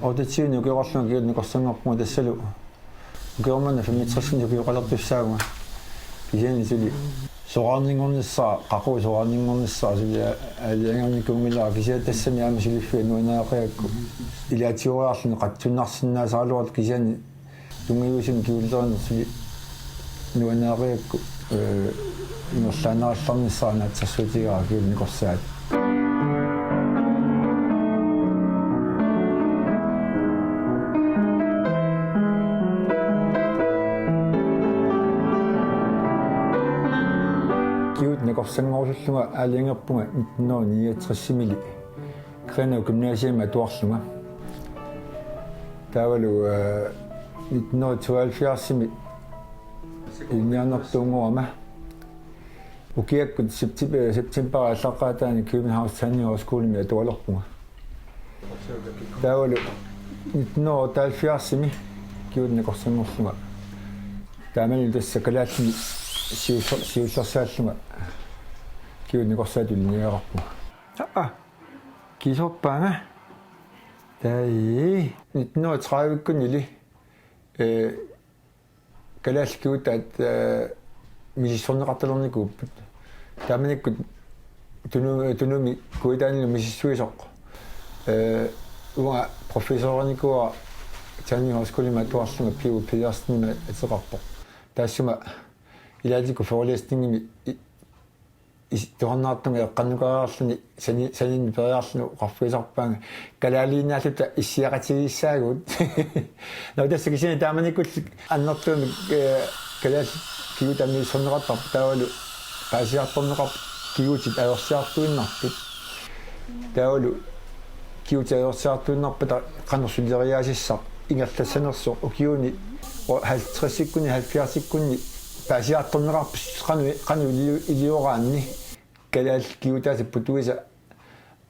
Auditsioon ukiorlunga kiut niqorsanngorpunga tassalu ukiormanna 65 ukiuqalertussaagunga kisiani suli soqarningornissaa qaqu soqarningornissaa suli aliangernikungilaa kisia tassami aama suliffi nuanaaqiakku ilaatioriarluni qatsunnarsinnaasaluart kisiani tungiusin kiullerni suli nuanaaqiakku inerlaanarallarnissaa naatsersuutigaa kiut niqorsaat Niqorsanngorulluga aaliangerpunga 1969 Grenaa gymnasium atuarlunga taavalu 1972 ilmiarnertuunguama ukiakkut september allaqaataani Københavns Tandhjorskoolimi atualerpunga taavalu 1978 kiut niqorsanngorluga taamani tassa kalaallini siussarsaallunga kiut niqorsaatuliniaqarpu kisorpaanga tai 1930-kunili kalaalkiutaat misissorneqartalernikuupput taamanikkut tunumi kuitaanilu misissuisoq unga professornikua Tandhjorskoolimi atuarlunga piu Pedersenima ateqarpoq taassuma ilaatiku forelæsningimi tuhannartunga eqqannukaraarluni sanini periarlunu qarfuisarpaanga kalaaliinnaallutta issiaqatigisaagut no tässä kisini taamanikkullik annertuumi kalaal kiutamni sonneqartarpu taavalu paasiartorneqarpu kiutit ayorsiartuinnarput taavalu kiutit ayorsiartuinnarputa qanersulleriaasissaq ingerlassanersuq ukiuni 50-sikkunni 70-sikkunni paasiartorneqarpus qanu ilioraanni kalaal kiutaasippu tuisa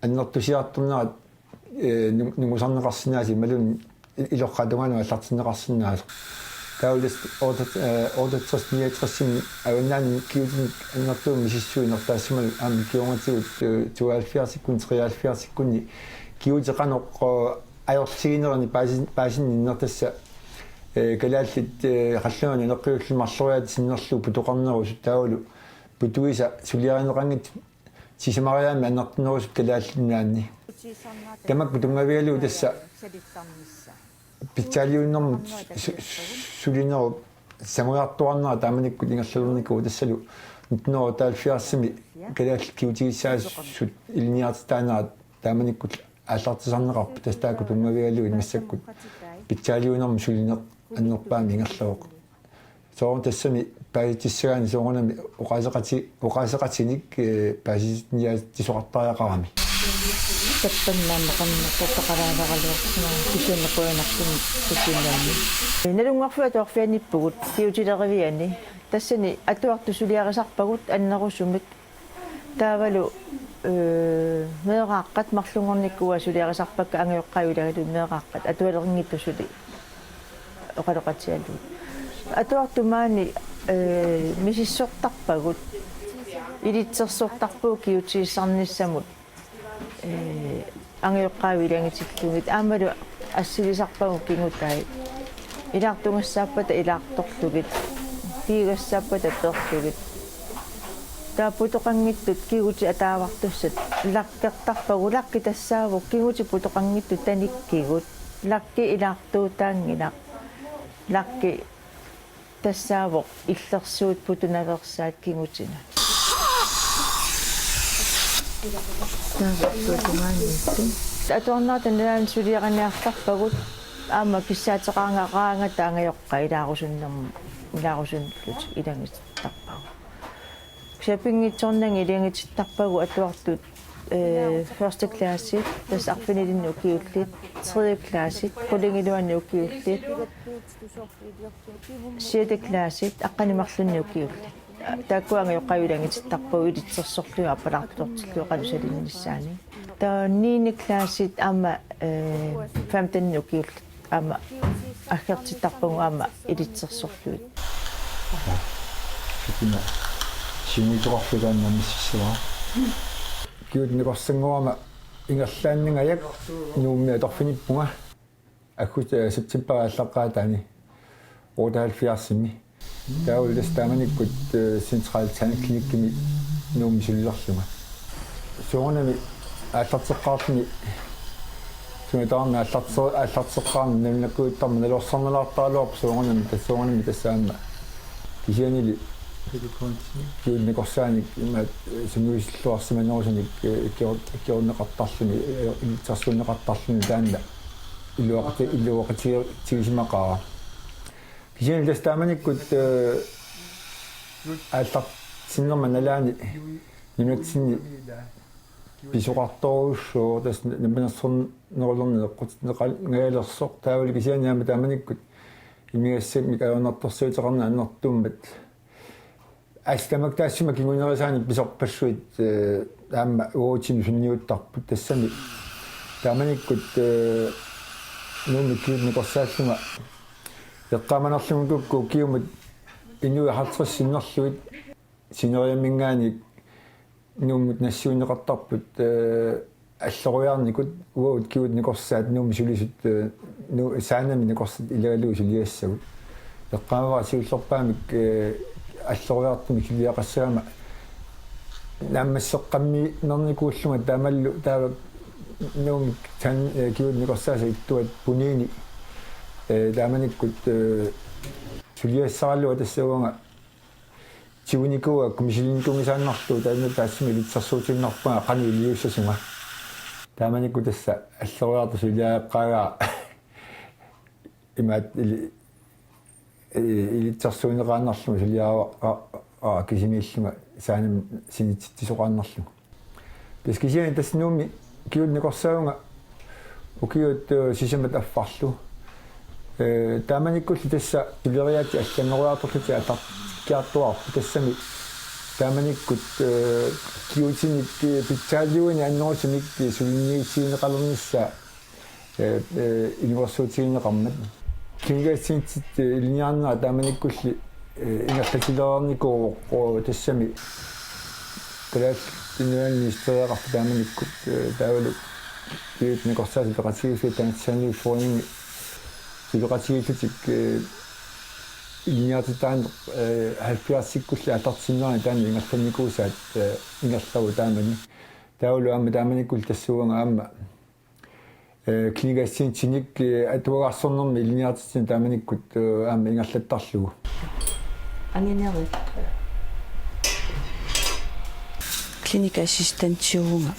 annertusiartornerat nungusarneqarsinnaasi malun iloqqatunganu allartinneqarsinnaas taulis ordet 69 kiutin annertuum misissuinertaassumalu aami kiongatigut 72-sikkunni 73-sikkunni kiuti qanoq ajorsiginerani paasinninnertassa kalaallit qallungani neqqiullumarloriat sinnerlu putoqarnerusut taavalu putuisa suliarineqangit sisamariaami annertinerusut kalaallinnaanni tamakku tungavialu tassa pitsaaliunnermut sulineru samuriartuarnera taamanikkut ingerlalurniku tassalu 1974-simi kalaallit kiutigissaasussut ilniartitaanarat taamanikkut аллартисарнеқарпу тастааку тунгаvialuit массаккут питсаалиунерми сулинеқ аннерпаами ингерлавоқ соорн тассами паитиссагаани соорнами оқаасеқатиник пааситниа тисоқартариақарами таппаннаамақарнертоққараанералуарсинаа кисианнеқуянартун кисианнаами налунгарфуа тоорфианиппугут киутилеривиани тассани атуарту сулиарисарпагут аннерусумик таавалу meeqaaqqat marlungornikkuwa suliarisarpakka angiuqqavilagilu meeqaaqqat atualerngittusuli oqaloqatialu atuartumaani misissortarpagut ilitsersortarpuu kiutiissarnissamut angiuqqavilangitillugit aamalu assilisarpagu kingutai ilaartungassaappata ilaartorlugit kiigassaappata perlugit putoqangittut kiuti ataavartussat lakkertarpagu lakki tassaavuk kiuti putoqangittut tanikkigut lakki ilaartuutaangilaq lakki tassaavuk illersuut putunalersaat kingutina atuarnaatan naan suliaqaniartarpagut aama kissaateqaangaqaangata angajoqqa ilaarusunnullut ilangittarpagu Shoppingitsornangi iliangitittarpagu atuartut første klassit tas arfinilin ukiullit tredje klassit qulingiluanni ukiullit sjette klassit aqqanimarlunni ukiullit taakkuanga joqqavilangitittarpagu ilitsersorluga appalartortillu qalusalinnissaani ta 9. klassit amma 15 ukiullit amma akkertittarpagu amma ilitsersorluit синитоқарлугааннамиссуа киут никорсангуама ингерлааннигаяк нуумми аторфиниппунга акут септембер аллаққаатаани 78-ми тауллас тааманиккут централ таниклиниккими нуум суллерлума суунами аллартеққарни сумитаарна аллартеққарни намнаккуиттарма налуарсарналаартаалуарп суунами тассаама кисианили киунникорсааник има сумуислуарсиманерусаник иккиорнеқартарлуни илитсарсуунеқартарлуни таанна илуоқатигисимақаа кисиан тастааманиккут аллар синнерма налаани ниматсинни писоқарторуссуу тас наминерсорнерулерни неқалерсоқ таавали кисианиама тааманиккут имигассамик аёнартэрсуутеқарна аннэртууммат астамак таассима кигунерисаани писорпассуит аама уутин сунниуттарпут тассами тааманиккут нуумиккиутникорсааллума яqqaаманерлугукку киумат инуи хартрессиннерлуит синериаммингаани нуумут нассуунеқартарпут аллоруяарникут уут киутникорсаат нууми сулисут ну саанами никорсат илагалуу сулиассагут яqqaамава сиуллерпаамик аллоруяартми килиақассаама нааммассеққамми нерникууллунга таамаллу таава нуумик тан киутникорсааса иттуат пунини тааманиккут сулиассараллуа тассауанга тиуникуа комиссилинкумисааннарлу таана таассими литсарсуутиннарпага қани илиуссасунга тааманикку тасса аллоруяарта сулиааққагаа имаат илитсарсуунеқааннарлума сулиаава кисимииллума саанам синитсоқааннарлума тас кисиани таснууми киутникорсаунга укиут сисамат аффарлу тааманиккулли тасса пилериаати алланнеруяарторлути атаркиартуарпу тассами тааманиккут киутиник питсаалиуни аннерусимик сулинниитсиинеқалернisса университетинеқармат кингасинтит илниарнаа тааманиккулли ингерлатилерникуу тассами класс инуалнистереқарпу тааманиккут таавалу киутникорсаати пеқатигифи таансаани форнинг силеқатигиффитик илниартитаан 70-сиккулли атартсиннерни таани ингерланикуусаат ингерлаву таамани таулу аама тааманиккул тассуунга аама клиникассинтиник атуагарсорнерми илниартитсин тааманиккут аама ингерлаттарлугу ангинери клиникаассистантиуунга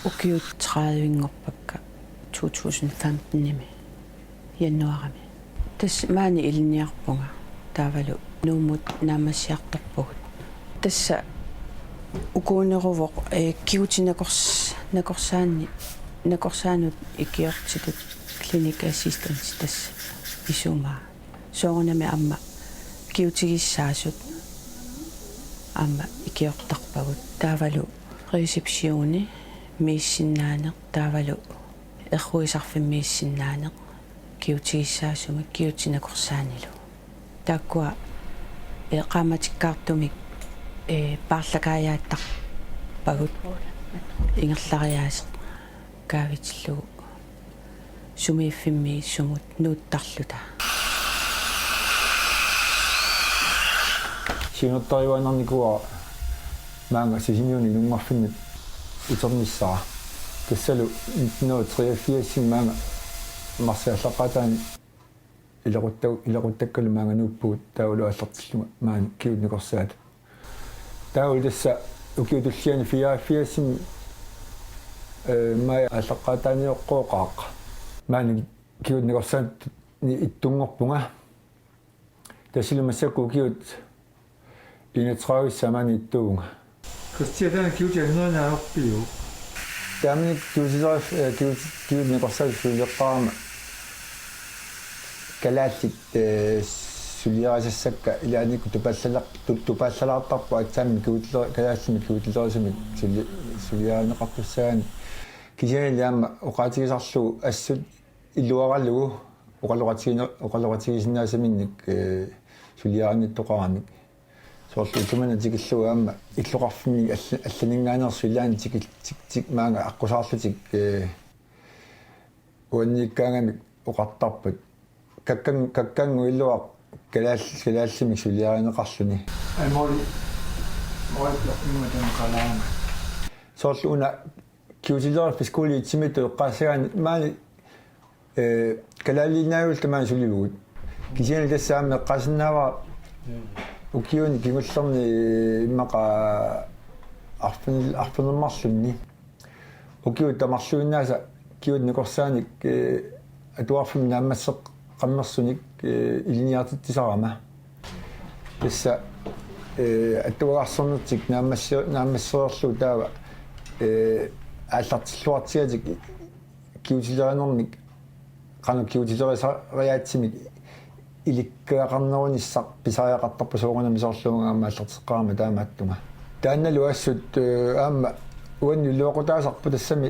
укиут 30-ингорпакка 2015-ними януарами тас маани илниарпунга таавалу нуумут наамассиарторпугут тасса укуунерувоқ киутинакорсаанни накорсаанут икиортитут клиника ассистент тасса исума соорнами амма киутигиссаасут амма икиортарпагут таавалу ресепсиони миссиннаанеқ таавалу эрруисарфиммииссиннаанеқ киутигиссаасума киутинакорсаанилу тааккуа qaamatikkaartumik paarlakaajaattaqpagut ingерлариаасеq kaavitsillugu sumiiffimmi sumut nuuttarluta синуттариваанерникуа маанга сисиниуни нунгорфиннит утернissaa тассалу 1983 маанга марсиаллаққатаани илеруттаккалу маанга нууппуут таулу аллартиллума маани киутникорсаат таул тасса укиутуллиани фиафиасим май аллаққатааниоққоқааққа маани киутникорсаат ни иттунгорпунга тассилумассакку киут инатраависсамаани иттуунга кристиадан киутианнернаақпиу таамник киутникорсаат филеққаама калаатик сулиарасассакка илааникку тупааллалаартарпу атсаамми киутлер калааллими киутлерисимик сулиаанеқарпуссаани кисианиама оқаатигисарлугу ассут илуаралугу оқалоқатигисиннаасаминник сулиааниттоқарамик соорлу тумана тикиллуга аама иллоқарфимми алланингаанерсу илаани тик маага аққусаарлутик уанниккаангамик uqartarput kakkanguilluaq kalaallimik suliarineqarluni amori moitlornuma qalaama soorlu una kiutileris piskuli timitu qaasagaani maani kalaallinaaguul tamaan sulilugut kisiani tassaama qaasinaava ukiuni kingullerni immaqa arfunermarlunni ukiut tamarluinnaasa kiut nikorsaani atuarfum naammasseq qammersunik iliniartittisarama tassa atuagarsornertik naammassererlu taava aallartilluartigatik kiutilerinermik qanu kiutilerisariaatsimik ilikkaaqarnerunissaq pisariaqartarpu sooqunami soorluunga aama аллартеққарама таамааттума таанналу ассут аама уаннилуоқутаасарпу тассами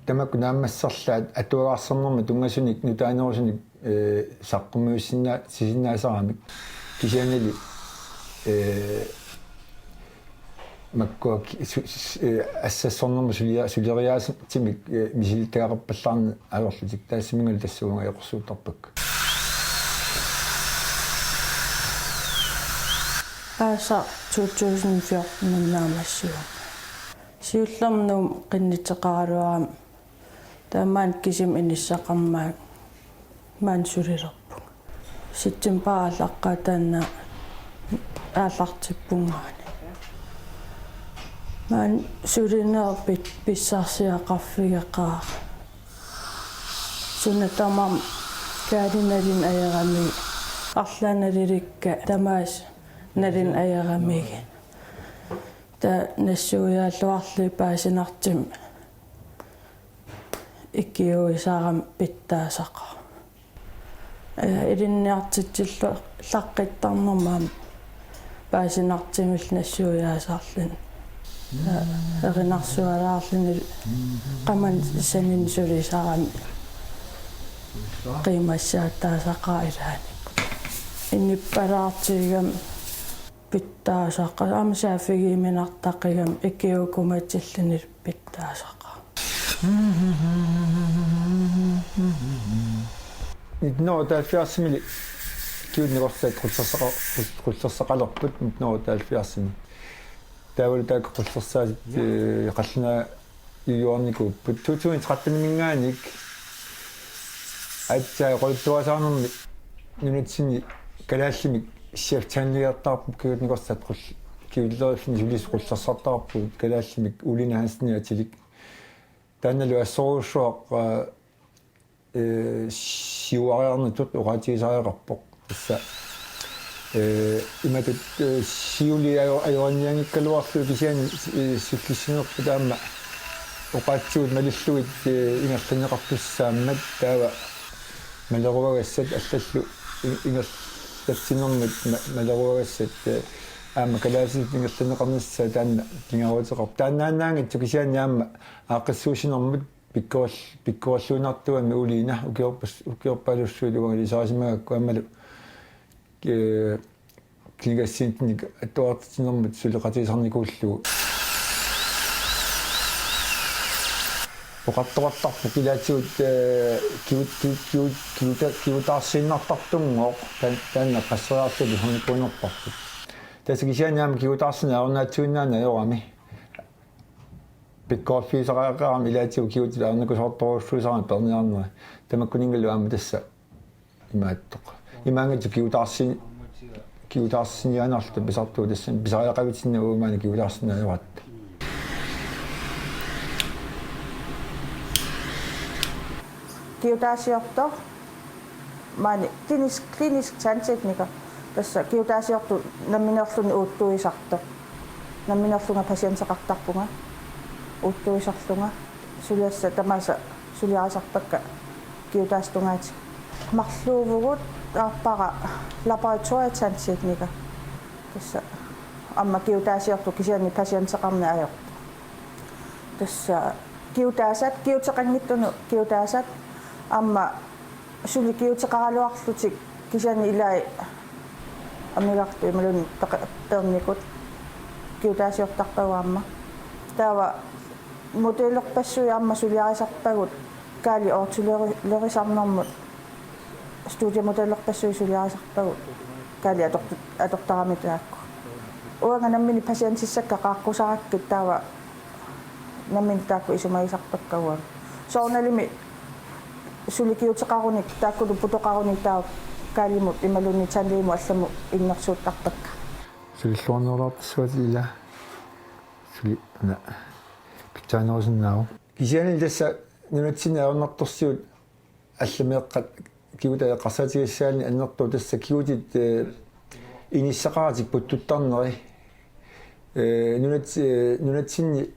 тамакку нааммассерлаат атуагаарсернерми тунгасуник нутаанерусуник саққумиуссинна сисиннаасарамик кисианали макко ассассорнерми сулериаасимик мисилтаагерпаллаарни алорлутик таассимингал тассуунга эқорсуутарпак ааса 2014 наамассуа сиуллернуум qinнитеқаралуарам таамаан кисим иниссақармаак маан сулилерпу ситтимпаалаққа таанна ааллартиппунгаани маан сулинеерпит писсаарсиақарфигеқаа сунатамам каадиналин аярами арлааналиликка тамаас налин аярами та нассуяаллуарли паасинартим иккиуисаарам питтаасаqa илинниартитсиллу лаққиттарнермаам паасинартимил нассуяасаарлин эринарсуалаарлини qamан санин сулисаарами qimассааттаасақаа илаани инниппалаартигам питтаасаqa амсаафигиминартақигам иккиукуматиллини питтаасаqa нитноотааффиарсимили киуннигорсаат qullersaqalerput нитноотааффиарсими таавал таак qullersaat qalлuna юорникууппут 2013-мингааник атсаа qoltuasаарnermi нунатсини калааллимик сиафтаанниартаарпу киутникорсаат киуллерифни сулис qullersartarpu калааллимик улина хансниатилик таанналу ассоруушуақ сиуариарнутут уqaатигисариақарпоқ тасса иматут сиули аёранниангиккалуарлу кисиани суллиссинерпу таама уqaатсуут малиллуит ингерланеқарпуссааммат таава малеруагассат аллаллу ингерлатсинермат малеруагассат аама калаасит ингерланеқарниссаа таанна кингаруутеқар тааннааннаангит кисианиаама ааққиссуусинермут пиккуаллуунартуами улиина укиорпалуссуилугали амалу клигассинтник аттуартинермут сулеқатисарникууллугу оқаттоқартарпу килаатиут киутаарсииннартартунгоо таанна қассераарлули хоникуунерпарпут тасгисианиама киутаарсина аорнаатсуиннаана аёрами пиккоффисараақарам илаатиу киутила арнакусоорторуссуисарам перниарнера тамаккунингалу аама тасса имааттоқ имаангату киутаарсинианарлу писартуу тасса писариақавитсинна уумаани киутаарсина аёрат киутаасиорто маани клиниск сантехника тасса киутаасиорту намминерлуни уутtuisarto намминерлунга пасиансеқартарпунга уутtuisарлунга сулиасса тамааса сулиарисартакка киутаастунгаати марлуувгут аарпара лаборатория сантехника тасса амма киутаасиорту кисиани пасиансеқарна аёрт тасса киутаасат киутеқангиттуну киутаасат амма сули киутеқаралуарлутик кисиани илаи амигарту ималун перникут киутаасиортарпагуамма таава моделерпассуи амма сулиарисарпагут kaali ortulerisarnermut studiamodellorpassuisuliarisarpagu kaali atortarami taakku uanga nammini pasiansissakka qaaqqusarakki taava nammin taakku isumaisarpakkaguam soornalimi sulikiuteqarunik taakkulu putoqarunik taava kaalimut imalunni tanliimu allamu innersuuttarpakka сулиллуарнерлаартассуатилла сули на питсааnerusиннаау кисиани тасса нунатсини аернарторсиут алламеэккат киута эққарсаатигиссаални аннерту тасса киутит иниссақаратик путтуттарнери нунатсинни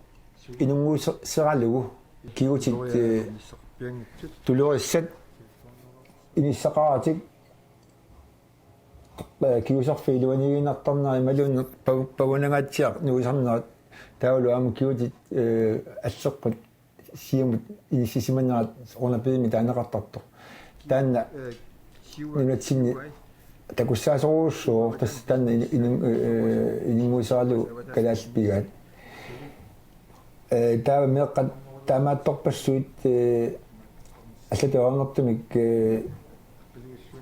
инунгуусералугу киутит тулуриссат иниссақаратик киусарфилуанигинартарнери малуун павунагаатсиақ нуисарнерат таулуам киутит аллеққут сиумут инисисиманаат орнапими таанеқартартор таанна нунатсинни такуссаасоруussуу тасс таанна инингуисаалу калаалпигаат таава меққат таамаатторпассуит аллатуарнертумик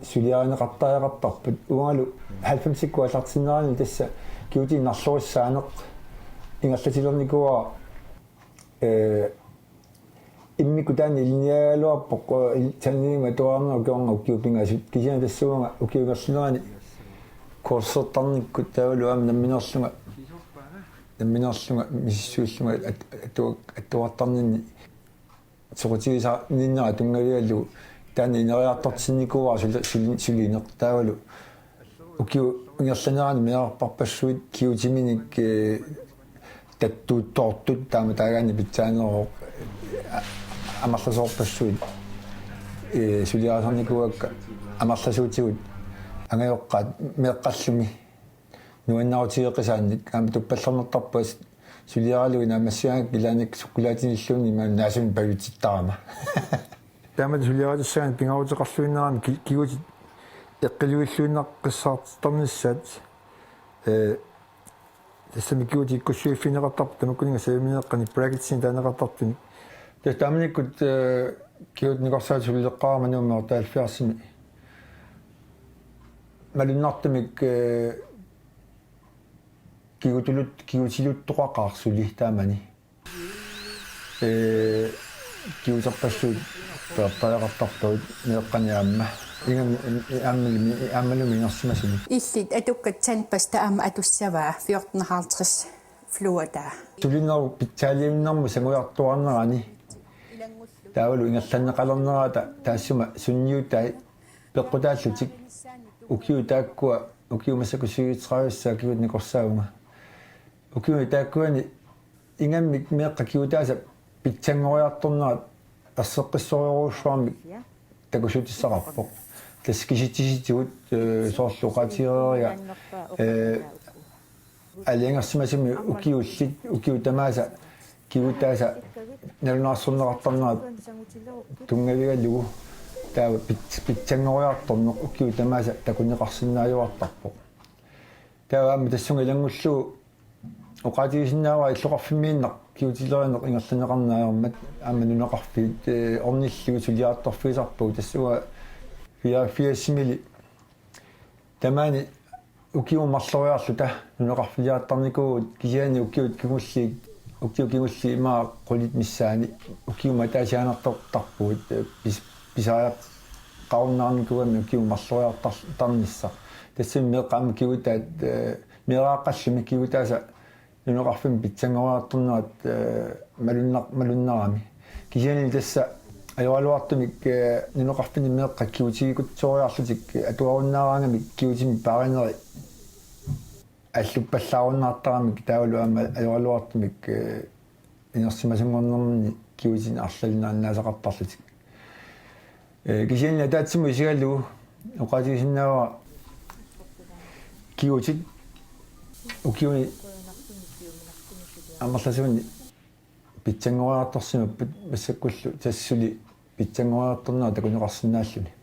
сулиаринеқартариақартарпут уангалу 90-сикку аллартиннерани тасса киути нарлуриссаанеқ ингерлатилерникуа иммику таани линиалуарпоқ таннима туарнер куарнер укиупингаасут кисиана тассуунга укиугерлинерани курсертарниккут таавалуам намминерлунга миссуиллунга аттуартарнинни сокутигиса ниннера тунгавиаллу таани инериартортинникуа сулинеқ таавалу укиу ингерланерани миарпарпассуит киутиминик таттуутторттут таама таагаани питсаанероо амарласоорпассуит сулиарасарникуакка амарласуутигут ангайоққаат меэққаллуми нуаннарутигеққисаанник аама туппаллернертарпас сулиаралуи наамассиаак илааник суккулаатиниллуунни маан наасун павититтарама таамат сулиаратиссаан пингаутеқарлуиннерами кигути эққилуиллуиннаққиссаартарниссаат тассами кигути иккуссуиффинеқартарпу тамаккунинга савиминеққани бракетсин таанеқартартуни тааманиккут кигут никорсаат сулилеққарама нууммер таалфиарсими малуннартамик кигутилуттоқақарсули таамани киутерпассуут тааппалеқартартуут меэққаниаамма игам аммалуми нерсимасини иллит атуккатсан паста аама атуссаваа 1450 флуата сулиннеру питсаалиимнэрму сангуяртуарнерани таавалу ингерланнеқалернерата таассума сунниуттай пеққутааллутик укиу тааккуа укиу масакусигитраюссаа киут никорсаунга укиу тааккуани ингаммик меэққа киутааса питсангориарторнерат ассеққиссориоруушуармик такусутиссақарпоқ таскиситиситигут соорлуқатиерерия алиангерсимасими укиуллит укиу тамааса киутааса налунаарсорнеқартарнерат тунгавигаллугу таава питсангориарторнеқ укиу тамааса такунеқарсинааюартарпоқ таава тассунга илангуллуу оқатигисиннаава иллоқарфиммииннақ киутилеринеқ ингерланеқарнааермат аама нунеқарфит орниллугу сулиаартторфисарпуу тассуга фиасимили тамаани укиу марлориарлу та нунеқарфилиаартарникуу кисиани укиут кигулли имаа qullit missaani укиу матаасианартартарпуут писааяқ qaunnaarnikuami укиу марлориартарнisса тассим меққаама кигутаат мерааққаллуми кигутааса нунеқарфим питсангориарторнерат малуннарами кисиани тасса ajorluartumik нунеқарфини меққа киутигикутсориарлутик атуаруннаараангами киутими паринери аллуппаллааруннаартарамик таавалуама ajorluartumik инерсимасунгорнерни киутин арлалинааннаасақартарлутик кисиани атаатсиму исигаллугу оқатигисиннаава киутит укиуни аммарласуни питсангориарторсимаппут массаккуллу тассули питсангориарторнаа такунеқарсинааллуни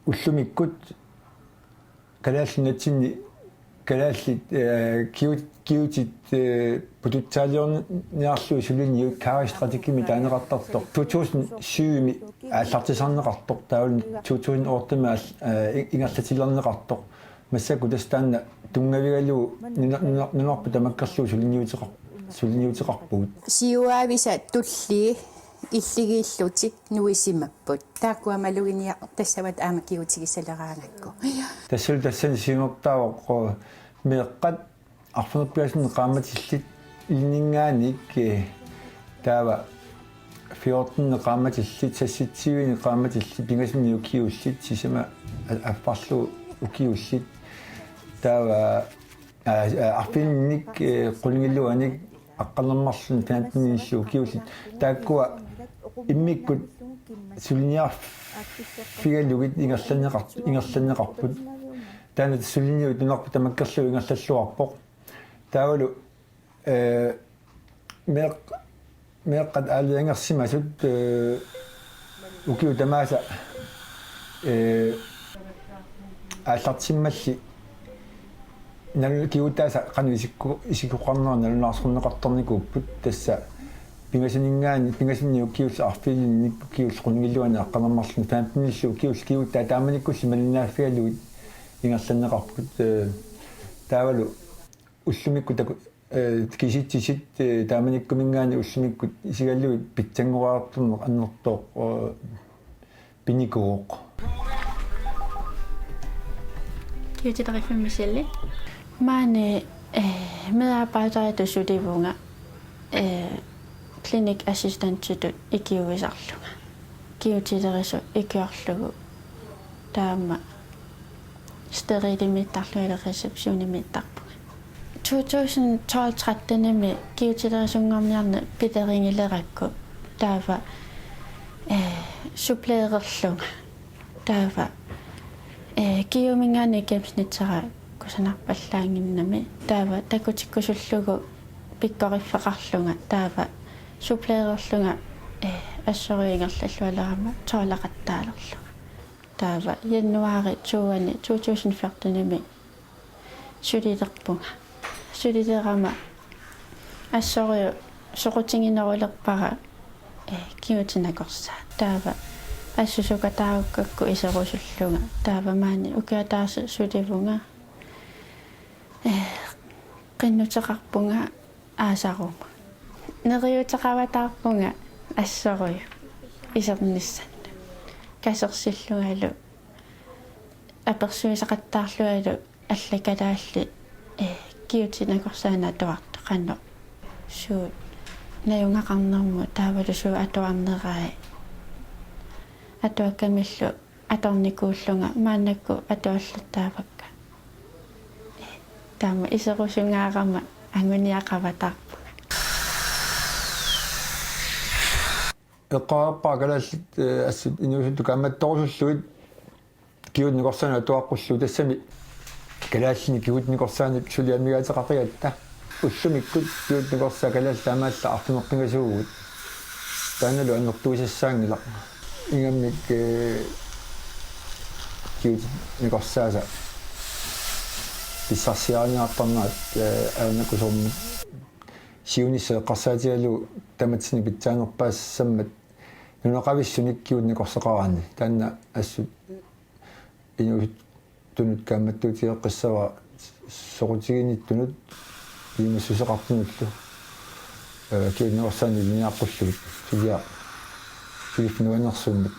уллумиккут калааллинатсинни kalaallit kiutit pututsaaliorniarluu suliniu kaaristrategimi taaneqartartor 2007 ааллартисарнеқартоқ таавал 2008 ингаллатилернеқартоқ массаку тастаанна тунгавигалу нинарпу тамаккарлуу сулиниутеқарпугут сиуаависа тулли иллигииллутик нуисимаппут тааккуамалугиниа тассават аама киутигисалераангакку тассул тассани сиумертаавоққо меэққат арфунерпиасин qaammatилlit илнингааник таава 14 qaammatillit sassitsiuini qaammatillit pingasini ukiullit sisama affarlu ukiullit taava arfinnik qulingilluanik aqqalermarlun taantinnissu ukiullit taakkua immikkut suliniarfigalugit ingerlanneqarput taana suliniu tunarpu tamakkerlu ingerlalluarpoq taavalu meeqqat aaliangersimasut ukiu tamaasa ааллартиммалли нал киутааса кану исикуқарнера налунаарсернеқарторникууппут тасса пингасинингаани укиус арфилинник укиус қунгиллуана аққанермарлун фаампиниллу укиус киутаа тааманиккусси малинааффигалугит ингерланнеқарпут таавалу уллумикку таку киситсисит тааманиккумингаани уллумиккут исигаллугит питсангуаартурнеқ аннертоо пиникууоқ Kiutetariffi Michelle. Mange medarbejdere, der studerer klinikassistentitut i kiuisarluga. Kiuteterisu ikiorlugu taama steriilimittarluile receptionimittarpuga. 2012-13 kiuteterisunngorniarne piteringilerakku taava suppleererluga taava kiumingaani gennemsnitsara kusanarpallaanginnami taava takutikkusullugu pikkoriffaqarlunga taava suppleererlunga assoriingerlallualerama toolaqattaalerlu taava januari 2014 suliterpunga suliterama assoriu soqutinginerulerpara kiutinakorsaa taava ассусукатаагуккакку исеруsulluга таавамаани укиатаарси сулivunga qinnuteqarpunga аасарума нериутеқаватаарпунга ассорую исернissanna касерсиллугалу аперсуисақаттаарлуалу аллакалаалли киутинакорсаана туарта қанно суу наюнгақарнэрму таавалу суу атуарнераа атуаккамиллу аторникууллунга маанакку атуаллаттаавакка таама исерусунгаарама ангуниақаватаарпу эққарпаагалааллит ассут инуусутту камматторусуллуит киутникорсаана туаққуллу тассами галааллини киутникорсаани сулиаммигаатеқақиатта уллумиккут киутникорсаа галааллаамаалла артунеққингасуугут тааналу аннертуисассаангила инgamник киутникорсааса писсарсиааниартарнаат аанакусорми сиунисеэққарсаатигалу таматсини питсаанерпаассаммат нунеқависсуник киутникорсеқараани таанна ассут инуут тунут камматтуутиэққиссава соқутигиниттунут имассусеқартунуллу киутникорсаани линиаққуллугит сулиа Филипп Нуанерсуммат